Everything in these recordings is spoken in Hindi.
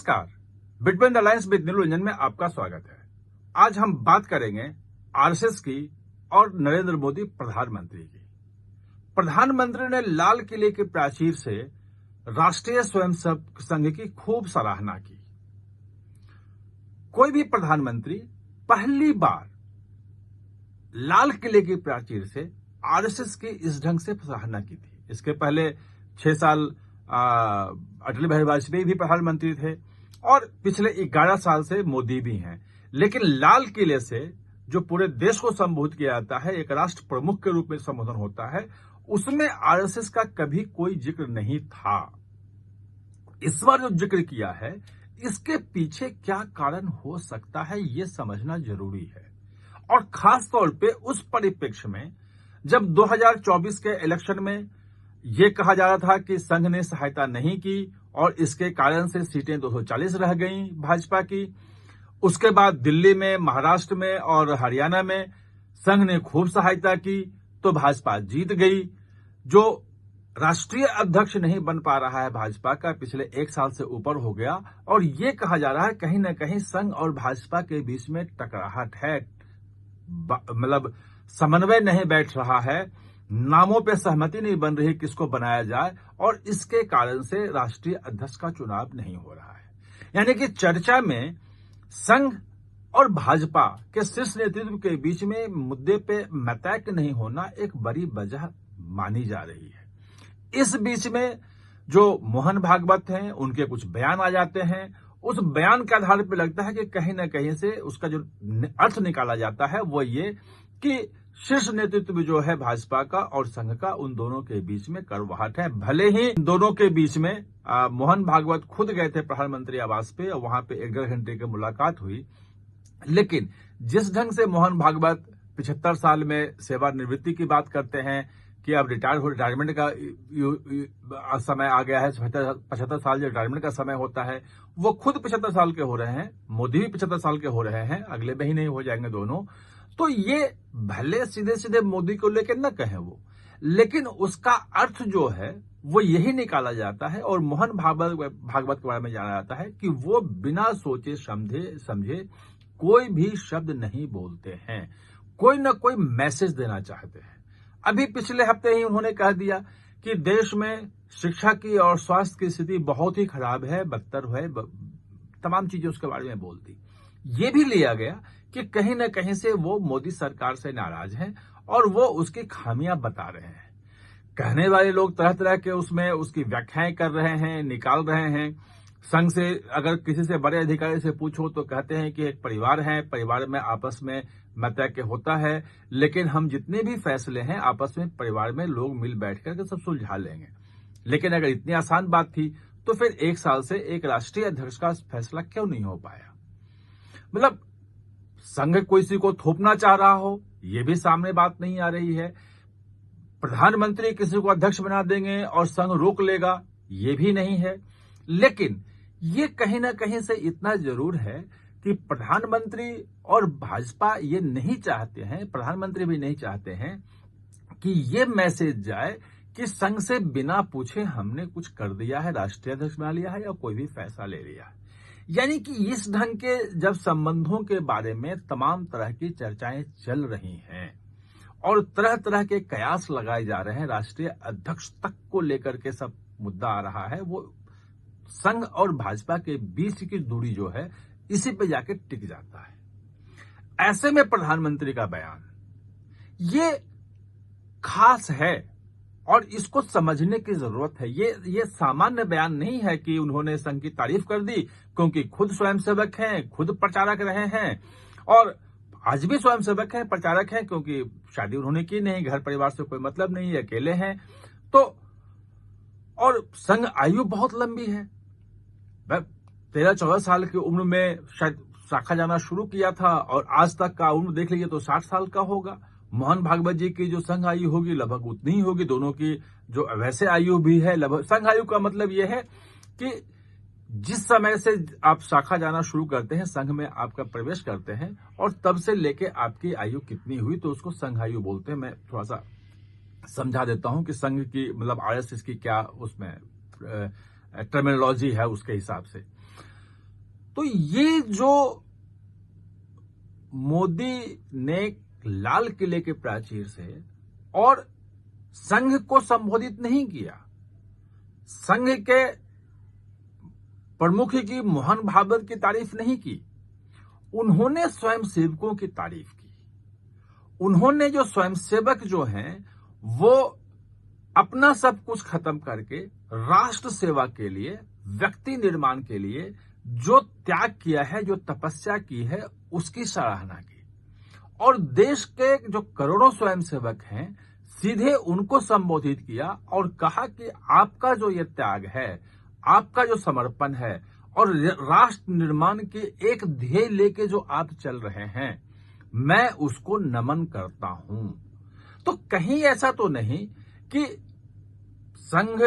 नमस्कार, बिटवीन द लाइन्स विद नीलू रंजन में आपका स्वागत है। आज हम बात करेंगे आरएसएस की और नरेंद्र मोदी प्रधानमंत्री की। प्रधानमंत्री ने लाल किले के प्राचीर से राष्ट्रीय स्वयंसेवक संघ की खूब सराहना की। कोई भी प्रधानमंत्री पहली बार लाल किले की प्राचीर से आरएसएस की इस ढंग से सराहना की थी। इसके पहले 6 साल अटल बिहारी वाजपेयी भी प्रधानमंत्री थे और पिछले 11 साल से मोदी भी हैं। लेकिन लाल किले से जो पूरे देश को संबोधित किया जाता है, एक राष्ट्र प्रमुख के रूप में संबोधन होता है, उसमें आरएसएस का कभी कोई जिक्र नहीं था। इस बार जो जिक्र किया है, इसके पीछे क्या कारण हो सकता है, ये समझना जरूरी है। और खास तौर पे उस परिप्रेक्ष्य में जब 2024 के इलेक्शन में ये कहा जा रहा था कि संघ ने सहायता नहीं की और इसके कारण से सीटें 240 रह गईं भाजपा की। उसके बाद दिल्ली में, महाराष्ट्र में और हरियाणा में संघ ने खूब सहायता की तो भाजपा जीत गई। जो राष्ट्रीय अध्यक्ष नहीं बन पा रहा है भाजपा का, पिछले 1 साल से ऊपर हो गया और ये कहा जा रहा है कहीं ना कहीं संघ और भाजपा के बीच में टकराहट है, मतलब समन्वय नहीं बैठ रहा है, नामों पे सहमति नहीं बन रही किसको बनाया जाए और इसके कारण से राष्ट्रीय अध्यक्ष का चुनाव नहीं हो रहा है। यानी कि चर्चा में संघ और भाजपा के शीर्ष नेतृत्व के बीच में मुद्दे पे मतैक्य नहीं होना एक बड़ी वजह मानी जा रही है। इस बीच में जो मोहन भागवत हैं, उनके कुछ बयान आ जाते हैं। उस बयान के आधार पर लगता है कि कहीं ना कहीं से उसका जो अर्थ निकाला जाता है वो ये कि शीर्ष नेतृत्व जो है भाजपा का और संघ का, उन दोनों के बीच में कड़वाहट है। भले ही दोनों के बीच में मोहन भागवत खुद गए थे प्रधानमंत्री आवास पे और वहां पे 1.5 घंटे की मुलाकात हुई, लेकिन जिस ढंग से मोहन भागवत 75 साल में सेवानिवृत्ति की बात करते हैं कि अब रिटायरमेंट का समय आ गया है, 75 साल जो रिटायरमेंट का समय होता है, वो खुद 75 साल के हो रहे हैं, मोदी भी 75 साल के हो रहे हैं, अगले महीने ही हो जाएंगे दोनों। तो ये भले सीधे सीधे मोदी को लेकर न कहें वो, लेकिन उसका अर्थ जो है वो यही निकाला जाता है और मोहन भागवत के बारे में जाना जाता है कि वो बिना सोचे समझे कोई भी शब्द नहीं बोलते हैं, कोई ना कोई मैसेज देना चाहते हैं। अभी पिछले हफ्ते ही उन्होंने कह दिया कि देश में शिक्षा की और स्वास्थ्य की स्थिति बहुत ही खराब है, बदतर है, तमाम चीजें उसके बारे में बोल दी। ये भी लिया गया कि कहीं ना कहीं से वो मोदी सरकार से नाराज हैं और वो उसकी खामियां बता रहे हैं। कहने वाले लोग तरह तरह के उसमें उसकी व्याख्याएं कर रहे हैं, निकाल रहे हैं। संघ से अगर किसी से बड़े अधिकारी से पूछो तो कहते हैं कि एक परिवार है, परिवार में आपस में मतैक्य होता है, लेकिन हम जितने भी फैसले हैं आपस में परिवार में लोग मिल बैठ करके सब सुलझा लेंगे। लेकिन अगर इतनी आसान बात थी तो फिर 1 साल से एक राष्ट्रीय अध्यक्ष का फैसला क्यों नहीं हो पाया? मतलब संघ किसी को थोपना चाह रहा हो, यह भी सामने बात नहीं आ रही है। प्रधानमंत्री किसी को अध्यक्ष बना देंगे और संघ रोक लेगा, यह भी नहीं है। लेकिन ये कहीं ना कहीं से इतना जरूर है कि प्रधानमंत्री और भाजपा ये नहीं चाहते हैं, प्रधानमंत्री भी नहीं चाहते हैं कि ये मैसेज जाए कि संघ से बिना पूछे हमने कुछ कर दिया है, राष्ट्रीय अध्यक्ष बना लिया है या कोई भी फैसला ले लिया है। यानी कि इस ढंग के जब संबंधों के बारे में तमाम तरह की चर्चाएं चल रही हैं और तरह तरह के कयास लगाए जा रहे हैं, राष्ट्रीय अध्यक्ष तक को लेकर के सब मुद्दा आ रहा है, वो संघ और भाजपा के बीच की दूरी जो है इसी पे जाके टिक जाता है। ऐसे में प्रधानमंत्री का बयान ये खास है और इसको समझने की जरूरत है। ये सामान्य बयान नहीं है कि उन्होंने संघ की तारीफ कर दी, क्योंकि खुद स्वयंसेवक हैं, खुद प्रचारक रहे हैं और आज भी स्वयंसेवक हैं, प्रचारक हैं, क्योंकि शादी उन्होंने की नहीं, घर परिवार से कोई मतलब नहीं है, अकेले हैं। तो और संघ आयु बहुत लंबी है, 13-14 साल की उम्र में शायद शाखा जाना शुरू किया था और आज तक का उम्र देख लीजिए तो 60 साल का होगा। मोहन भागवत जी की जो संघ आयु होगी लगभग उतनी ही होगी, दोनों की जो वैसे आयु भी है लगभग। संघ आयु का मतलब यह है कि जिस समय से आप शाखा जाना शुरू करते हैं, संघ में आपका प्रवेश करते हैं और तब से लेके आपकी आयु कितनी हुई तो उसको संघ आयु बोलते हैं। मैं थोड़ा सा समझा देता हूं कि संघ की मतलब आरएसएस की क्या उसमें टर्मिनोलॉजी है उसके हिसाब से। तो ये जो मोदी ने लाल किले के प्राचीर से और संघ को संबोधित नहीं किया, संघ के प्रमुख की मोहन भागवत की तारीफ नहीं की, उन्होंने स्वयंसेवकों की तारीफ की। उन्होंने जो स्वयंसेवक जो हैं वो अपना सब कुछ खत्म करके राष्ट्र सेवा के लिए, व्यक्ति निर्माण के लिए जो त्याग किया है, जो तपस्या की है, उसकी सराहना की। और देश के जो करोड़ों स्वयंसेवक हैं सीधे उनको संबोधित किया और कहा कि आपका जो ये त्याग है, आपका जो समर्पण है और राष्ट्र निर्माण के एक ध्येय लेके जो आप चल रहे हैं, मैं उसको नमन करता हूं। तो कहीं ऐसा तो नहीं कि संघ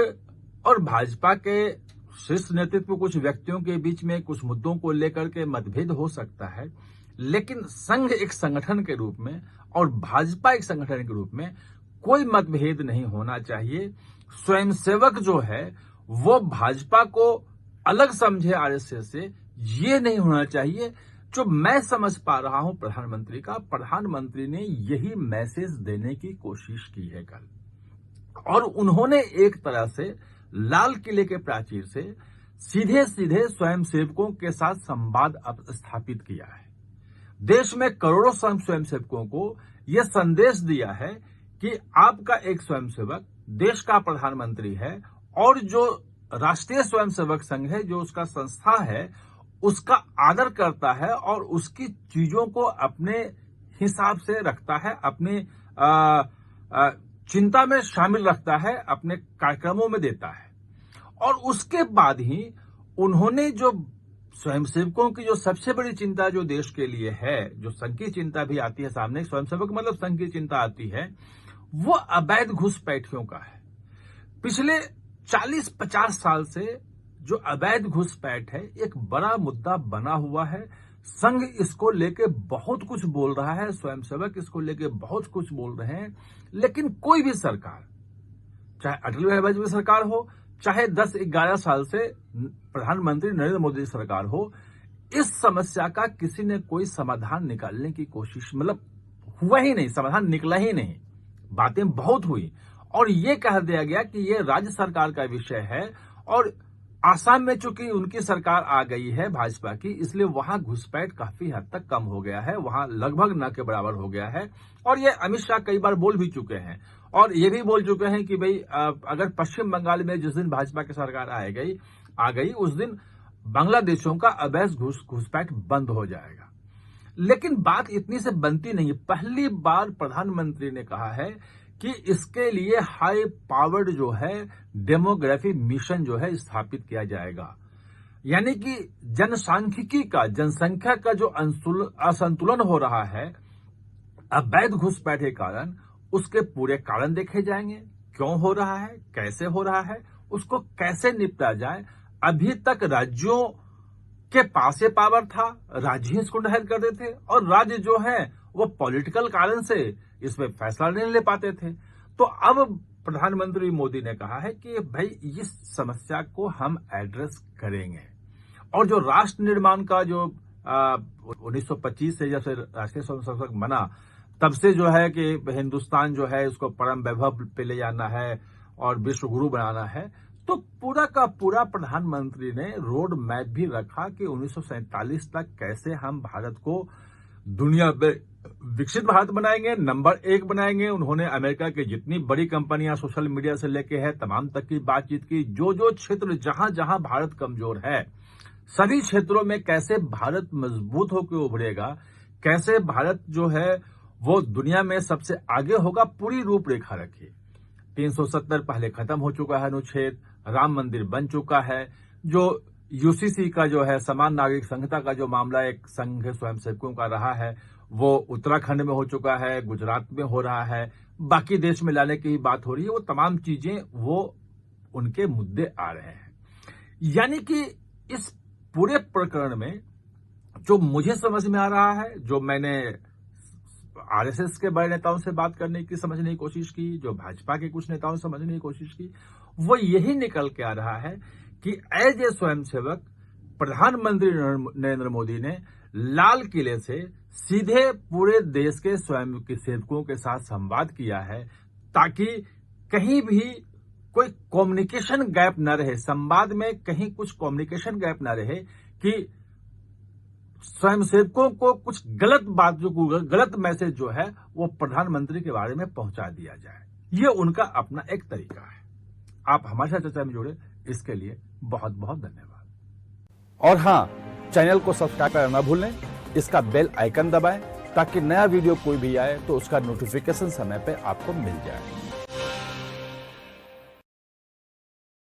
और भाजपा के शीर्ष नेतृत्व कुछ व्यक्तियों के बीच में कुछ मुद्दों को लेकर के मतभेद हो सकता है, लेकिन संघ एक संगठन के रूप में और भाजपा एक संगठन के रूप में कोई मतभेद नहीं होना चाहिए। स्वयंसेवक जो है वो भाजपा को अलग समझे आरएसएस से, ये नहीं होना चाहिए। जो मैं समझ पा रहा हूं प्रधानमंत्री का, प्रधानमंत्री ने यही मैसेज देने की कोशिश की है कल, और उन्होंने एक तरह से लाल किले के प्राचीर से सीधे सीधे स्वयंसेवकों के साथ संवाद स्थापित किया है। देश में करोड़ों स्वयंसेवकों को यह संदेश दिया है कि आपका एक स्वयंसेवक देश का प्रधानमंत्री है और जो राष्ट्रीय स्वयंसेवक संघ है, जो उसका संस्था है, उसका आदर करता है और उसकी चीजों को अपने हिसाब से रखता है, अपने चिंता में शामिल रखता है, अपने कार्यक्रमों में देता है। और उसके बाद ही उन्होंने जो स्वयंसेवकों की जो सबसे बड़ी चिंता जो देश के लिए है, जो संघ की चिंता भी आती है सामने, स्वयंसेवक मतलब संघ की चिंता आती है, वो अवैध घुसपैठियों का है। पिछले 40-50 साल से जो अवैध घुसपैठ है एक बड़ा मुद्दा बना हुआ है। संघ इसको लेके बहुत कुछ बोल रहा है, स्वयंसेवक इसको लेके बहुत कुछ बोल रहे हैं, लेकिन कोई भी सरकार, चाहे अटल बिहारी वाजपेयी सरकार हो, चाहे 10-11 साल से प्रधानमंत्री नरेंद्र मोदी सरकार हो, इस समस्या का किसी ने कोई समाधान निकालने की कोशिश, मतलब हुआ ही नहीं, समाधान निकला ही नहीं। बातें बहुत हुई और ये कह दिया गया कि ये राज्य सरकार का विषय है, और आसाम में चूंकि उनकी सरकार आ गई है भाजपा की, इसलिए वहां घुसपैठ काफी हद तक कम हो गया है, वहां लगभग न के बराबर हो गया है। और ये अमित शाह कई बार बोल भी चुके हैं, और ये भी बोल चुके हैं कि भाई अगर पश्चिम बंगाल में जिस दिन भाजपा की सरकार आ गई उस दिन बांग्लादेशियों का अवैध घुसपैठ बंद हो जाएगा। लेकिन बात इतनी से बनती नहीं। पहली बार प्रधानमंत्री ने कहा है कि इसके लिए हाई पावर्ड जो है डेमोग्राफी मिशन जो है स्थापित किया जाएगा, यानी कि जनसांख्यिकी का, जनसंख्या का जो असंतुलन हो रहा है अवैध घुसपैठ के कारण, उसके पूरे कारण देखे जाएंगे, क्यों हो रहा है, कैसे हो रहा है, उसको कैसे निपटा जाए। अभी तक राज्यों के पास ये पावर था, राज्य ही इसको हैंडल करते थे, और राज्य जो है वो पॉलिटिकल कारण से इसमें फैसला नहीं ले पाते थे। तो अब प्रधानमंत्री मोदी ने कहा है कि भाई इस समस्या को हम एड्रेस करेंगे, और जो राष्ट्र निर्माण का जो 1925 से जब से राष्ट्रीय स्वयंसेवक बना, तब से जो है कि हिंदुस्तान जो है इसको परम वैभव पे ले जाना है और विश्व गुरु बनाना है, तो पूरा का पूरा प्रधानमंत्री ने रोड मैप भी रखा कि 1947 तक कैसे हम भारत को दुनिया में विकसित भारत बनाएंगे, नंबर 1 बनाएंगे। उन्होंने अमेरिका की जितनी बड़ी कंपनियां सोशल मीडिया से लेके है तमाम तक की बातचीत की। जो जो क्षेत्र जहां जहां भारत कमजोर है, सभी क्षेत्रों में कैसे भारत मजबूत होकर उभरेगा, कैसे भारत जो है वो दुनिया में सबसे आगे होगा, पूरी रूपरेखा रखी। 370 पहले खत्म हो चुका है अनुच्छेद, राम मंदिर बन चुका है, जो यूसीसी का जो है समान नागरिक संहिता का जो मामला एक संघ स्वयंसेवकों का रहा है, वो उत्तराखंड में हो चुका है, गुजरात में हो रहा है, बाकी देश में लाने की बात हो रही है। वो तमाम चीजें वो उनके मुद्दे आ रहे हैं। यानी कि इस पूरे प्रकरण में जो मुझे समझ में आ रहा है, जो मैंने आरएसएस के बड़े नेताओं से बात करने की समझने की कोशिश की, जो भाजपा के कुछ नेताओं से समझने की कोशिश की, वो यही निकल के आ रहा है कि एज ए स्वयंसेवक प्रधानमंत्री नरेंद्र मोदी ने लाल किले से सीधे पूरे देश के स्वयं के सेवकों के साथ संवाद किया है, ताकि कहीं भी कोई कम्युनिकेशन गैप न रहे, संवाद में कहीं कुछ कम्युनिकेशन गैप न रहे कि स्वयंसेवकों को कुछ गलत बात, जो गलत मैसेज जो है वो प्रधानमंत्री के बारे में पहुंचा दिया जाए। ये उनका अपना एक तरीका है। आप हमारे साथ चर्चा में जुड़े, इसके लिए बहुत बहुत धन्यवाद। और हाँ, चैनल को सब्सक्राइब करना ना भूलें, इसका बेल आइकन दबाएं ताकि नया वीडियो कोई भी आए तो उसका नोटिफिकेशन समय पे आपको मिल जाए।